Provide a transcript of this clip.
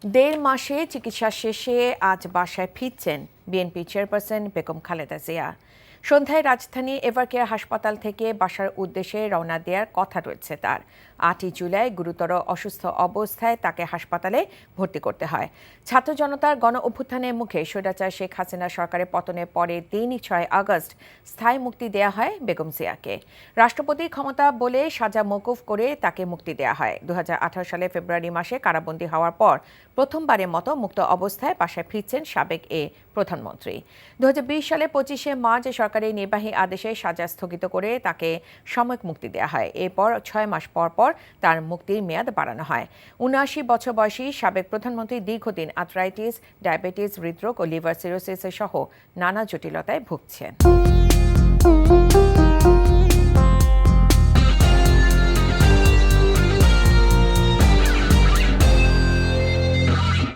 দেড় মাসে চিকিৎসা শেষে আজ বাসায় ফিরছেন বিএনপি চেয়ারপারসন বেগম খালেদা জিয়া। সন্ধ্যায় রাজধানী এভারকেয়ার হাসপাতাল থেকে বাসার উদ্দেশ্যে রওনা দেওয়ার কথা রয়েছে তার। 8ই জুলাই গুরুতর অসুস্থ অবস্থায় তাকে হাসপাতালে ভর্তি করতে হয়। ছাত্র জনতার গণ অভ্যুত্থানের মুখে স্বৈরাচার শেখ হাসিনা সরকারের পতনের পরের দিনই 6 আগস্ট স্থায়ী মুক্তি দেয়া হয় বেগম জিয়াকে। রাষ্ট্রপতির ক্ষমতা বলে সাজা মওকুফ করে তাকে মুক্তি দেয়া হয়। 2018 সালে ফেব্রুয়ারি মাসে কারাবন্দী হওয়ার পর প্রথমবারের মতো মুক্ত অবস্থায় বাসায় ফিরছেন সাবেক প্রধানমন্ত্রী। 2020 সালে 25শে মার্চ সরকারি নির্বাহী আদেশে সাজা স্থগিত করে তাকে সাময়িক মুক্তি দেওয়া হয়। এরপর 6 মাস পর পর তার মুক্তির মেয়াদ বাড়ানো হয়। 79 বছর বয়সী সাবেক প্রধানমন্ত্রী দীর্ঘদিন আর্থ্রাইটিস, ডায়াবেটিস, হৃদরোগ ও লিভার সিরোসিস সহ নানা জটিলতায় ভুগছেন।